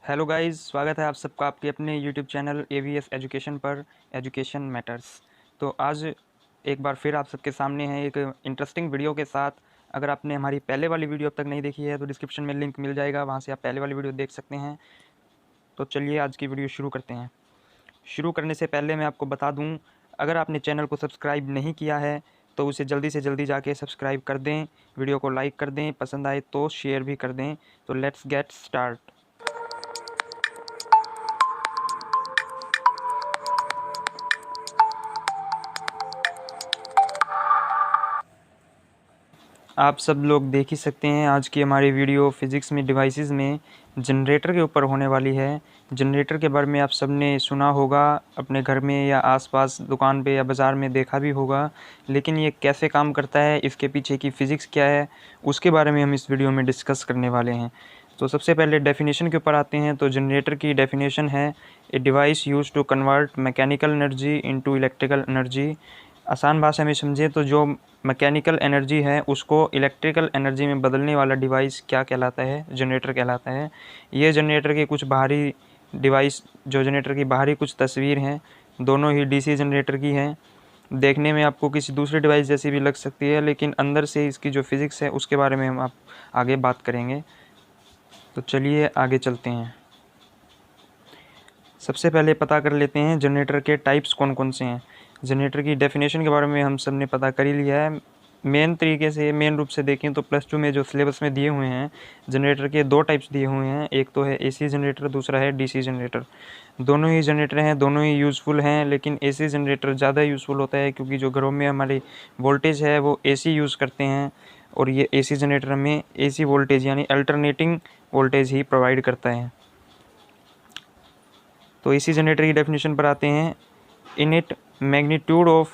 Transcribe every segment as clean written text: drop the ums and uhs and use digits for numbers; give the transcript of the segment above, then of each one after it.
Hello guys, स्वागत है आप सबका आपके अपने यूट्यूब चैनल एवीएस एजुकेशन पर। Education matters. तो आज एक बार फिर आप सबके सामने है एक इंटरेस्टिंग वीडियो के साथ। अगर आपने हमारी पहले वाली वीडियो अब तक नहीं देखी है तो डिस्क्रिप्शन में लिंक मिल जाएगा, वहाँ से आप पहले वाली वीडियो देख सकते हैं। तो चलिए आज की वीडियो शुरू करते हैं। शुरू करने से पहले मैं आपको बता दूँ, अगर आपने चैनल को सब्सक्राइब नहीं किया है तो उसे जल्दी से जल्दी जाके सब्सक्राइब कर दें, वीडियो को लाइक कर दें, पसंद आए तो शेयर भी कर दें। तो लेट्स गेट स्टार्ट। आप सब लोग देख ही सकते हैं आज की हमारी वीडियो फिज़िक्स में डिवाइसेस में जनरेटर के ऊपर होने वाली है। जनरेटर के बारे में आप सब ने सुना होगा, अपने घर में या आसपास दुकान पे या बाज़ार में देखा भी होगा, लेकिन ये कैसे काम करता है, इसके पीछे की फ़िज़िक्स क्या है, उसके बारे में हम इस वीडियो में डिस्कस करने वाले हैं। तो सबसे पहले डेफिनेशन के ऊपर आते हैं। तो जनरेटर की डेफिनेशन है a device use to convert mechanical energy into electrical energy. आसान भाषा में समझे तो जो मैकेनिकल एनर्जी है उसको इलेक्ट्रिकल एनर्जी में बदलने वाला डिवाइस क्या कहलाता है? जनरेटर कहलाता है। ये जनरेटर के कुछ बाहरी डिवाइस, जो जनरेटर की बाहरी कुछ तस्वीर हैं, दोनों ही डीसी जनरेटर की हैं। देखने में आपको किसी दूसरे डिवाइस जैसी भी लग सकती है, लेकिन अंदर से इसकी जो फिज़िक्स है उसके बारे में हम आप आगे बात करेंगे। तो चलिए आगे चलते हैं। सबसे पहले पता कर लेते हैं जनरेटर के टाइप्स कौन कौन से हैं। जनरेटर की डेफिनेशन के बारे में हम सब ने पता कर ही लिया है। मेन रूप से देखें तो +2 में जो सिलेबस में दिए हुए हैं, जनरेटर के दो टाइप्स दिए हुए हैं। एक तो है एसी जनरेटर, दूसरा है डीसी जनरेटर। दोनों ही जनरेटर हैं, दोनों ही यूज़फुल हैं, लेकिन एसी जनरेटर ज़्यादा यूज़फुल होता है क्योंकि जो घरों में हमारी वोल्टेज है वो एसी यूज़ करते हैं, और ये एसी जनरेटर हमें एसी वोल्टेज यानी अल्टरनेटिंग वोल्टेज ही प्रोवाइड करता है। तो एसी जनरेटर की डेफिनेशन पर आते हैं। In it magnitude of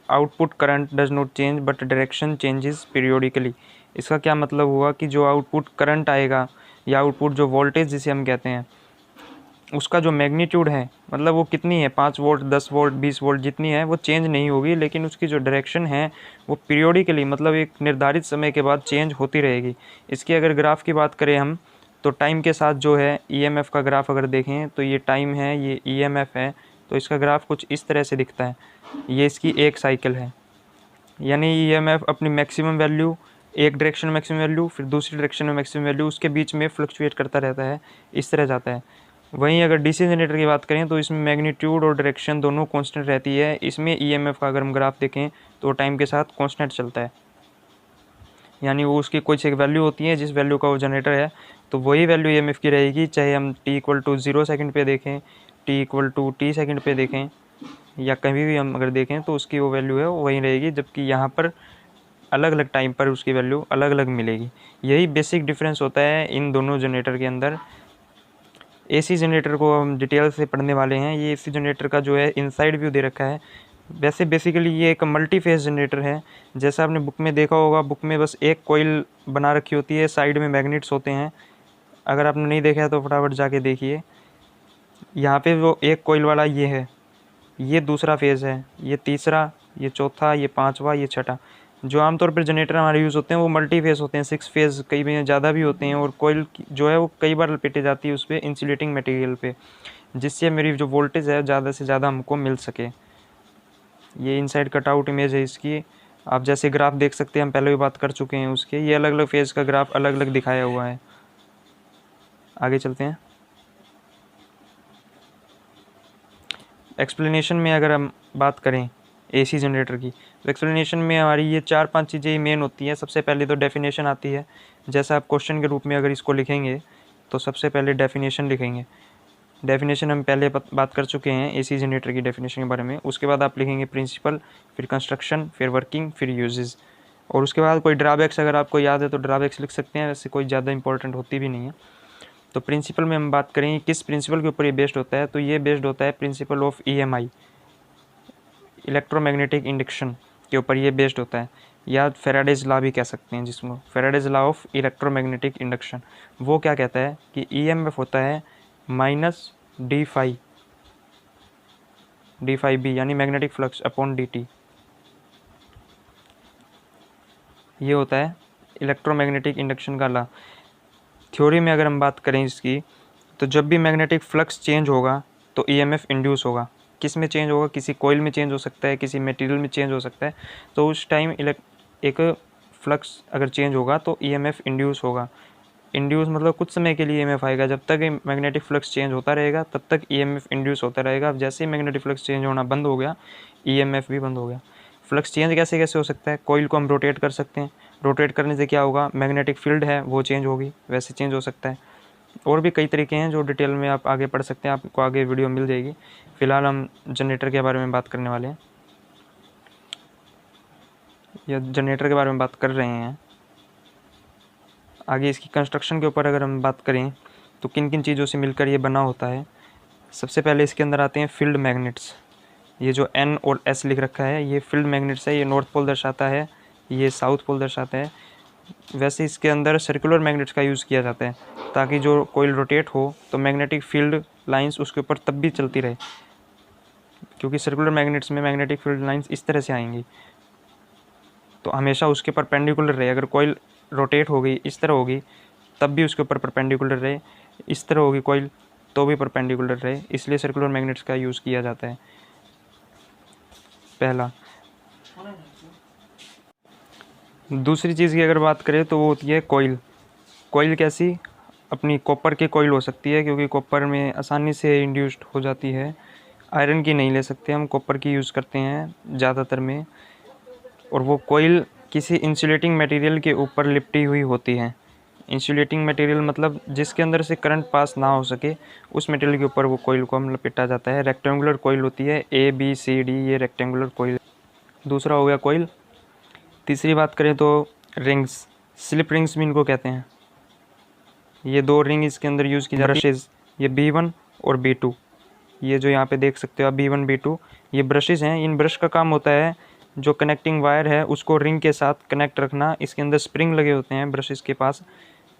output current does not change but direction changes periodically. इसका क्या मतलब हुआ कि जो आउटपुट करंट आएगा या आउटपुट जो वोल्टेज जिसे हम कहते हैं, उसका जो मैग्नीट्यूड है, मतलब वो कितनी है, 5 वोल्ट, 10 वोल्ट, 20 वोल्ट जितनी है, वो चेंज नहीं होगी, लेकिन उसकी जो डायरेक्शन है वो पीरियोडिकली, मतलब एक निर्धारित समय के बाद चेंज होती रहेगी। इसकी अगर ग्राफ की बात करें हम, तो टाइम के साथ जो है ईएमएफ का ग्राफ अगर देखें तो ये टाइम है, ये ईएमएफ है, तो इसका ग्राफ कुछ इस तरह से दिखता है। ये इसकी एक साइकिल है, यानी ईएमएफ अपनी मैक्सिमम वैल्यू, एक डायरेक्शन में मैक्सिमम वैल्यू, फिर दूसरी डायरेक्शन में मैक्सिमम वैल्यू, उसके बीच में फ्लक्चुएट करता रहता है, इस तरह जाता है। वहीं अगर डीसी जनरेटर की बात करें तो इसमें मैग्नीट्यूड और डायरेक्शन दोनों कांस्टेंट रहती है। इसमें ईएमएफ का अगर हम ग्राफ देखें तो टाइम के साथ कांस्टेंट चलता है, यानी वो उसकी कुछ एक वैल्यू होती है जिस वैल्यू का वो जनरेटर है, तो वही वैल्यू ईएमएफ की रहेगी, चाहे हम t=0 सेकंड पे देखें, t=t सेकंड पे देखें, या कभी भी हम अगर देखें तो उसकी वो वैल्यू है वो वही रहेगी, जबकि यहाँ पर अलग अलग टाइम पर उसकी वैल्यू अलग अलग मिलेगी। यही बेसिक डिफरेंस होता है इन दोनों जनरेटर के अंदर। एसी जनरेटर को हम डिटेल से पढ़ने वाले हैं। ये एसी जनरेटर का जो है इनसाइड व्यू दे रखा है। वैसे बेसिकली ये एक मल्टी फेज जनरेटर है। जैसा आपने बुक में देखा होगा, बुक में बस एक कोयल बना रखी होती है, साइड में मैग्नेट्स होते हैं। अगर आपने नहीं देखा है तो फटाफट जाके देखिए। यहाँ पे वो एक कोयल वाला ये है, ये दूसरा फेज़ है, ये तीसरा, ये चौथा, ये पाँचवा, ये छठा। जो आमतौर पर जनरेटर हमारे यूज़ होते हैं वो मल्टी फेज़ होते हैं, 6 फेज़, कई में ज़्यादा भी होते हैं, और कोयल जो है वो कई बार लपेटे जाती है उस पर इंसुलेटिंग मटेरियल पे, जिससे मेरी जो वोल्टेज है ज़्यादा से ज़्यादा हमको मिल सके। ये इनसाइड कटआउट इमेज है इसकी। आप जैसे ग्राफ देख सकते हैं, हम पहले भी बात कर चुके हैं उसके। ये अलग अलग फेज़ का ग्राफ अलग अलग दिखाया हुआ है। आगे चलते हैं। एक्सप्लेनेशन में अगर हम बात करें एसी जनरेटर की, तो एक्सप्लेनेशन में हमारी ये 4-5 चीज़ें मेन होती हैं। सबसे पहले तो डेफिनेशन आती है। जैसा आप क्वेश्चन के रूप में अगर इसको लिखेंगे तो सबसे पहले डेफिनेशन लिखेंगे। डेफिनेशन हम पहले बात कर चुके हैं एसी जनरेटर की डेफिनेशन के बारे में। उसके बाद आप लिखेंगे प्रिंसिपल, फिर कंस्ट्रक्शन, फिर वर्किंग, फिर यूजेस, और उसके बाद कोई ड्रॉबैक्स अगर आपको याद है तो ड्रॉबैक्स लिख सकते हैं, वैसे कोई ज़्यादा इंपॉर्टेंट होती भी नहीं है। तो प्रिंसिपल में हम बात करें किस प्रिंसिपल के ऊपर ये बेस्ड होता है, तो ये बेस्ड होता है principle of EMI, electromagnetic induction के ऊपर ये बेस्ड होता है, या फेराडेज लॉ भी कह सकते हैं जिसको, Faraday's law of electromagnetic induction. वो क्या कहता है कि ईएमएफ होता है माइनस डी फाई बी, यानी मैग्नेटिक फ्लक्स अपॉन dt। ये होता है इलेक्ट्रोमैग्नेटिक इंडक्शन का लॉ। थ्योरी में अगर हम बात करें इसकी, तो जब भी मैग्नेटिक फ्लक्स चेंज होगा तो ईएमएफ इंड्यूस होगा। किस में चेंज होगा? किसी कॉइल में चेंज हो सकता है, किसी मटेरियल में चेंज हो सकता है। तो उस टाइम एक फ्लक्स अगर चेंज होगा तो ईएमएफ इंड्यूस होगा। इंड्यूस मतलब कुछ समय के लिए ईएमएफ आएगा। जब तक मैग्नेटिक फ्लक्स चेंज होता रहेगा तब तक ईएमएफ इंड्यूस होता रहेगा। अब जैसे ही मैग्नेटिक फ्लक्स चेंज होना बंद हो गया, ईएमएफ भी बंद हो गया। फ्लक्स चेंज कैसे कैसे हो सकता है? कॉइल को हम रोटेट कर सकते हैं। रोटेट करने से क्या होगा? मैग्नेटिक फील्ड है वो चेंज होगी, वैसे चेंज हो सकता है। और भी कई तरीके हैं जो डिटेल में आप आगे पढ़ सकते हैं, आपको आगे वीडियो मिल जाएगी। फिलहाल हम जनरेटर के बारे में बात करने वाले हैं, या जनरेटर के बारे में बात कर रहे हैं। आगे इसकी कंस्ट्रक्शन के ऊपर अगर हम बात करें तो किन किन चीज़ों से मिलकर ये बना होता है। सबसे पहले इसके अंदर आते हैं फील्ड मैग्नेट्स। ये जो N और S लिख रखा है ये फील्ड मैग्नेट्स है। ये नॉर्थ पोल दर्शाता है, ये साउथ पोल दर्शाता है। वैसे इसके अंदर सर्कुलर मैग्नेट्स का यूज़ किया जाता है ताकि जो कोइल रोटेट हो तो मैग्नेटिक फील्ड लाइंस उसके ऊपर तब भी चलती रहे, क्योंकि सर्कुलर मैग्नेट्स में मैग्नेटिक फील्ड लाइंस इस तरह से आएंगी तो हमेशा उसके परपेंडिकुलर रहे। अगर कोइल रोटेट हो गई इस तरह होगी तब भी उसके ऊपर परपेंडिकुलर रहे, इस तरह होगी कोइल तो भी परपेंडिकुलर रहे, इसलिए सर्कुलर मैग्नेट्स का यूज़ किया जाता है। पहला। दूसरी चीज़ की अगर बात करें तो वो होती है कोइल। कोइल कैसी? अपनी कॉपर की कोइल हो सकती है, क्योंकि कॉपर में आसानी से इंड्यूस्ड हो जाती है। आयरन की नहीं ले सकते हम, कॉपर की यूज़ करते हैं ज़्यादातर में। और वो कोइल किसी इंसुलेटिंग मटेरियल के ऊपर लिपटी हुई होती है। इंसुलेटिंग मटेरियल मतलब जिसके अंदर से करंट पास ना हो सके, उस मटेरियल के ऊपर वो कोइल को हम लपेटा जाता है। रेक्टेंगुलर कोइल होती है, ABCD ये रेक्टेंगुलर कोइल। दूसरा हो गया कोइल। तीसरी बात करें तो रिंग्स, स्लिप रिंग्स भी इनको कहते हैं। ये दो रिंग इसके अंदर यूज़ की जाती है। ब्रशेज़, ये B1 और B2, ये जो यहाँ पे देख सकते हो आप B1 B2 ये ब्रशेज़ हैं। इन ब्रश का काम होता है जो कनेक्टिंग वायर है उसको रिंग के साथ कनेक्ट रखना। इसके अंदर स्प्रिंग लगे होते हैं ब्रशेज़ के पास।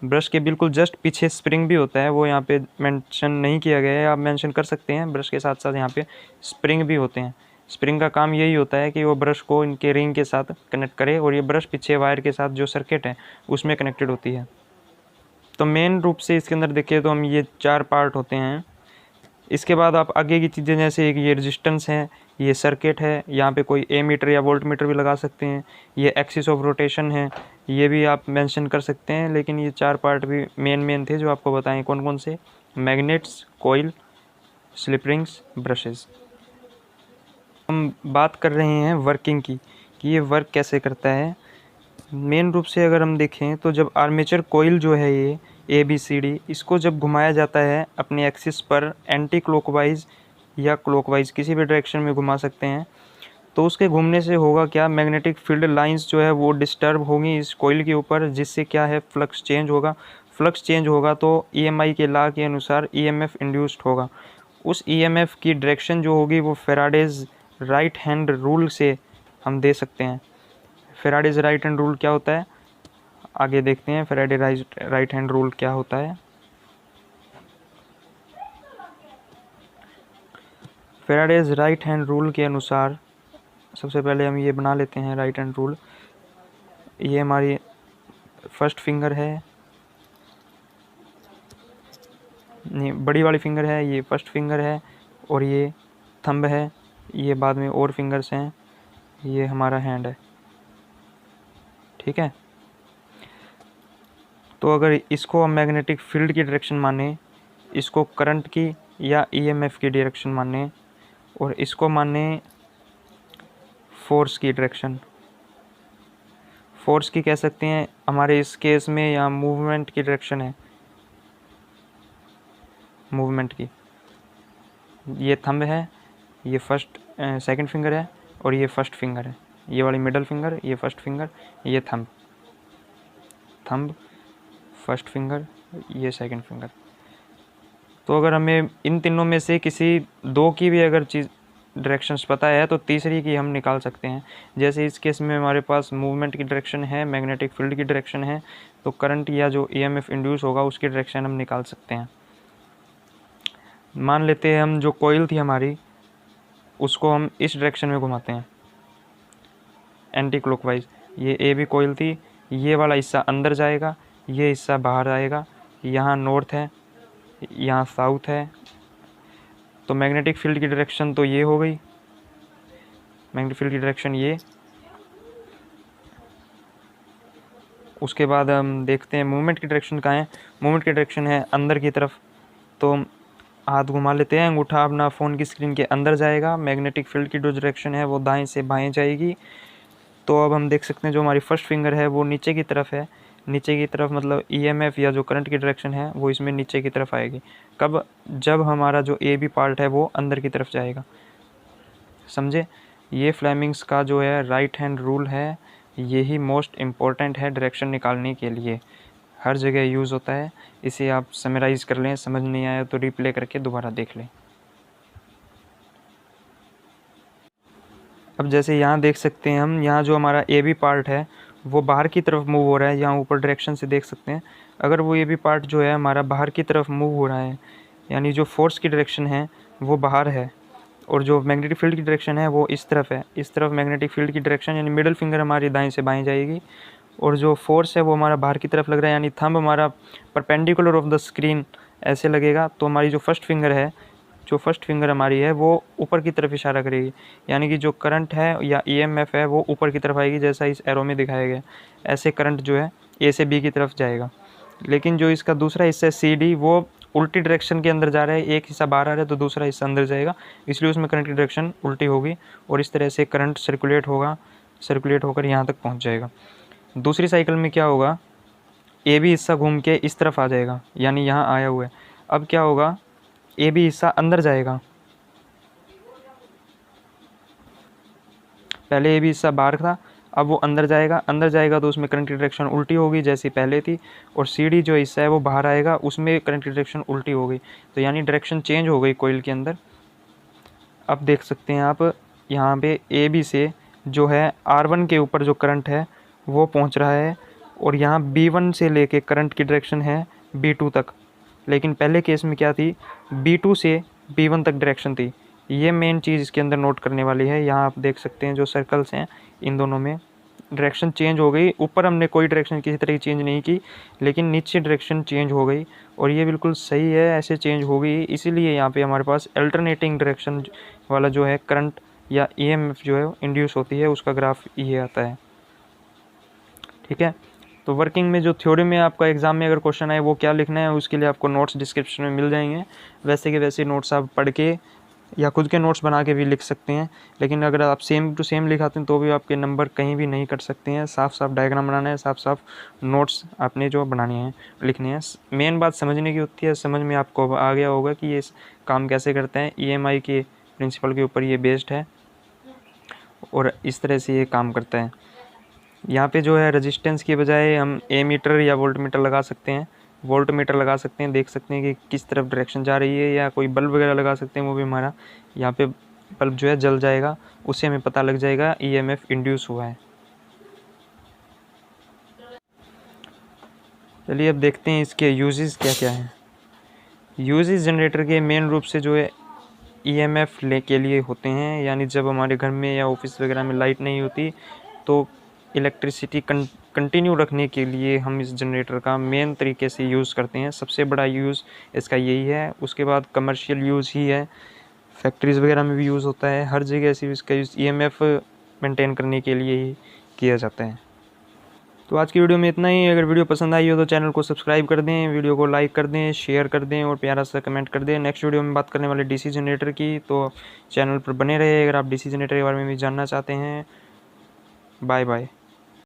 ब्रश के बिल्कुल जस्ट पीछे स्प्रिंग भी होता है, वो यहाँ पे मेंशन नहीं किया गया है, आप मेंशन कर सकते हैं। ब्रश के साथ साथ यहाँ पे स्प्रिंग भी होते हैं। स्प्रिंग का काम यही होता है कि वो ब्रश को इनके रिंग के साथ कनेक्ट करे, और ये ब्रश पीछे वायर के साथ जो सर्किट है उसमें कनेक्टेड होती है। तो मेन रूप से इसके अंदर देखें तो हम ये 4 पार्ट होते हैं। इसके बाद आप आगे की चीज़ें जैसे एक ये रेजिस्टेंस है, ये सर्किट है, यहाँ पे कोई एमीटर या वोल्ट मीटर भी लगा सकते हैं। ये एक्सिस ऑफ रोटेशन है, ये भी आप मेंशन कर सकते हैं। लेकिन ये 4 पार्ट भी मेन थे जो आपको बताएं कौन कौन से। Magnets, coil, slip rings, brushes. हम बात कर रहे हैं वर्किंग की कि ये वर्क कैसे करता है। मेन रूप से अगर हम देखें तो जब आर्मेचर कोइल जो है ये ABCD, इसको जब घुमाया जाता है अपने एक्सिस पर एंटी क्लॉकवाइज या क्लॉकवाइज किसी भी डायरेक्शन में घुमा सकते हैं, तो उसके घूमने से होगा क्या? मैग्नेटिक फील्ड लाइंस जो है वो डिस्टर्ब होंगी इस कोइल के ऊपर, जिससे क्या है फ्लक्स चेंज होगा। फ्लक्स चेंज होगा तो EMI के लॉ के अनुसार EMF इंड्यूस्ड होगा। उस EMF की डायरेक्शन जो होगी वो फेराडेज राइट हैंड रूल से हम दे सकते हैं। फेराडेज राइट हैंड रूल क्या होता है आगे देखते हैं। फेराडे राइट हैंड रूल क्या होता है? फेराडेज राइट हैंड रूल के अनुसार सबसे पहले हम ये बना लेते हैं राइट हैंड रूल। ये हमारी फर्स्ट फिंगर है, ये बड़ी वाली फिंगर है, ये फर्स्ट फिंगर है, और ये थंब है, ये बाद में और फिंगर्स हैं, ये हमारा हैंड है। ठीक है। तो अगर इसको हम मैग्नेटिक फील्ड की डायरेक्शन माने, इसको करंट की या EMF की डायरेक्शन माने, और इसको माने फोर्स की डायरेक्शन। फोर्स की कह सकते हैं हमारे इस केस में, या मूवमेंट की डायरेक्शन है, मूवमेंट की। ये थंब है, ये सेकंड फिंगर है, और ये फर्स्ट फिंगर है। ये वाली मिडल फिंगर, ये फर्स्ट फिंगर, ये थंब फर्स्ट फिंगर, ये सेकंड फिंगर। तो अगर हमें इन तीनों में से किसी 2 की भी अगर चीज़ डायरेक्शंस पता है तो तीसरी की हम निकाल सकते हैं। जैसे इस केस में हमारे पास मूवमेंट की डायरेक्शन है, मैग्नेटिक फील्ड की डायरेक्शन है, तो करंट या जो EMF इंड्यूस होगा उसकी डायरेक्शन हम निकाल सकते हैं। मान लेते हैं हम जो कोइल थी हमारी उसको हम इस डायरेक्शन में घुमाते हैं एंटी क्लॉकवाइज। ये AB कोइल थी, ये वाला हिस्सा अंदर जाएगा, ये हिस्सा बाहर आएगा। यहाँ नॉर्थ है, यहाँ साउथ है, तो मैग्नेटिक फील्ड की डायरेक्शन तो ये हो गई, मैग्नेटिक फील्ड की डायरेक्शन ये। उसके बाद हम देखते हैं मूवमेंट की डायरेक्शन कहाँ है। मूवमेंट की डायरेक्शन है अंदर की तरफ, तो हाथ घुमा लेते हैं, अंगूठा अपना फ़ोन की स्क्रीन के अंदर जाएगा। मैग्नेटिक फील्ड की जो डायरेक्शन है वो दाएं से बाएं जाएगी। तो अब हम देख सकते हैं जो हमारी फर्स्ट फिंगर है वो नीचे की तरफ है, नीचे की तरफ मतलब ईएमएफ या जो करंट की डायरेक्शन है वो इसमें नीचे की तरफ आएगी। कब? जब हमारा जो ए बी पार्ट है वो अंदर की तरफ जाएगा। समझे? ये फ्लेमिंग्स का जो है राइट हैंड रूल है, यही मोस्ट इम्पॉर्टेंट है डायरेक्शन निकालने के लिए, हर जगह यूज़ होता है। इसे आप समराइज़ कर लें, समझ नहीं आया तो रिप्ले करके दोबारा देख लें। अब जैसे यहाँ देख सकते हैं हम, यहाँ जो हमारा ए बी पार्ट है वो बाहर की तरफ मूव हो रहा है, यहाँ ऊपर डायरेक्शन से देख सकते हैं। अगर वो ए बी पार्ट जो है हमारा बाहर की तरफ मूव हो रहा है, यानी जो फोर्स की डायरेक्शन है वो बाहर है, और जो मैग्नेटिक फील्ड की डायरेक्शन है वो इस तरफ है, इस तरफ मैग्नेटिक फील्ड की डायरेक्शन यानी मिडिल फिंगर हमारी दाएं से बाएं जाएगी, और जो फोर्स है वो हमारा बाहर की तरफ लग रहा है, यानी थंब हमारा परपेंडिकुलर ऑफ द स्क्रीन ऐसे लगेगा। तो हमारी जो फर्स्ट फिंगर है, जो फर्स्ट फिंगर हमारी है वो ऊपर की तरफ इशारा करेगी, यानी कि जो करंट है या ईएमएफ है वो ऊपर की तरफ आएगी, जैसा इस एरो में दिखाया गया। ऐसे करंट जो है ए से बी की तरफ जाएगा। लेकिन जो इसका दूसरा हिस्सा है सी डी, वो उल्टी डायरेक्शन के अंदर जा रहा है, एक हिस्सा बाहर आ रहा है तो दूसरा हिस्सा अंदर जाएगा, इसलिए उसमें करंट की डायरेक्शन उल्टी होगी, और इस तरह से करंट सर्कुलेट होगा, सर्कुलेट होकर यहाँ तक पहुँच जाएगा। दूसरी साइकिल में क्या होगा, ए बी हिस्सा घूम के इस तरफ आ जाएगा, यानी यहाँ आया हुआ है। अब क्या होगा, ए बी हिस्सा अंदर जाएगा, पहले ए बी हिस्सा बाहर था, अब वो अंदर जाएगा, अंदर जाएगा तो उसमें करंट की डायरेक्शन उल्टी होगी जैसी पहले थी, और सी डी जो हिस्सा है वो बाहर आएगा, उसमें करंट की डायरेक्शन उल्टी हो गई, तो यानी डायरेक्शन चेंज हो गई कोइल के अंदर। अब देख सकते हैं आप यहाँ पे ए बी से जो है R1 के ऊपर जो करंट है वो पहुँच रहा है, और यहाँ B1 से लेके करंट की डायरेक्शन है B2 तक। लेकिन पहले केस में क्या थी, B2 से B1 तक डायरेक्शन थी। ये मेन चीज़ इसके अंदर नोट करने वाली है। यहाँ आप देख सकते हैं जो सर्कल्स हैं इन दोनों में डायरेक्शन चेंज हो गई। ऊपर हमने कोई डायरेक्शन किसी तरह की चेंज नहीं की, लेकिन नीचे डायरेक्शन चेंज हो गई, और ये बिल्कुल सही है, ऐसे चेंज हो गई। इसीलिए यहाँ पे हमारे पास अल्टरनेटिंग डायरेक्शन वाला जो है करंट या ईएमएफ जो है इंड्यूस होती है, उसका ग्राफ ये आता है। ठीक है, तो वर्किंग में जो थ्योरी में आपका एग्जाम में अगर क्वेश्चन आए वो क्या लिखना है, उसके लिए आपको नोट्स डिस्क्रिप्शन में मिल जाएंगे। वैसे के वैसे नोट्स आप पढ़ के या खुद के नोट्स बना के भी लिख सकते हैं, लेकिन अगर आप सेम टू सेम लिखाते हैं तो भी आपके नंबर कहीं भी नहीं कट सकते हैं। साफ साफ डायग्राम बनाना है, साफ साफ नोट्स आपने जो बनाने हैं लिखने हैं। मेन बात समझने की होती है, समझ में आपको आ गया होगा कि ये काम कैसे करते हैं। ईएमआई के प्रिंसिपल के ऊपर ये बेस्ड है, और इस तरह से ये काम करता है। यहाँ पे जो है रेजिस्टेंस की बजाय हम एमीटर या वोल्ट मीटर लगा सकते हैं, वोल्ट मीटर लगा सकते हैं, देख सकते हैं कि किस तरफ डायरेक्शन जा रही है, या कोई बल्ब वगैरह लगा सकते हैं, वो भी हमारा यहाँ पे बल्ब जो है जल जाएगा, उससे हमें पता लग जाएगा ईएमएफ इंड्यूस हुआ है। चलिए अब देखते हैं इसके यूजेस क्या क्या हैं। यूजेस जनरेटर के मेन रूप से जो है ईएमएफ ले के लिए होते हैं, यानी जब हमारे घर में या ऑफिस वगैरह में लाइट नहीं होती तो इलेक्ट्रिसिटी कंटिन्यू रखने के लिए हम इस जनरेटर का मेन तरीके से यूज़ करते हैं। सबसे बड़ा यूज़ इसका यही है। उसके बाद कमर्शियल यूज़ ही है, फैक्ट्रीज़ वगैरह में भी यूज़ होता है, हर जगह ऐसी इसका यूज़ ईएमएफ मेंटेन करने के लिए ही किया जाता है। तो आज की वीडियो में इतना ही। अगर वीडियो पसंद आई हो तो चैनल को सब्सक्राइब कर दें, वीडियो को लाइक कर दें, शेयर कर दें, और प्यारा सा कमेंट कर दें। नेक्स्ट वीडियो में बात करने वाले डीसी जनरेटर की, तो चैनल पर बने रहे अगर आप डीसी जनरेटर के बारे में भी जानना चाहते हैं। Bye bye.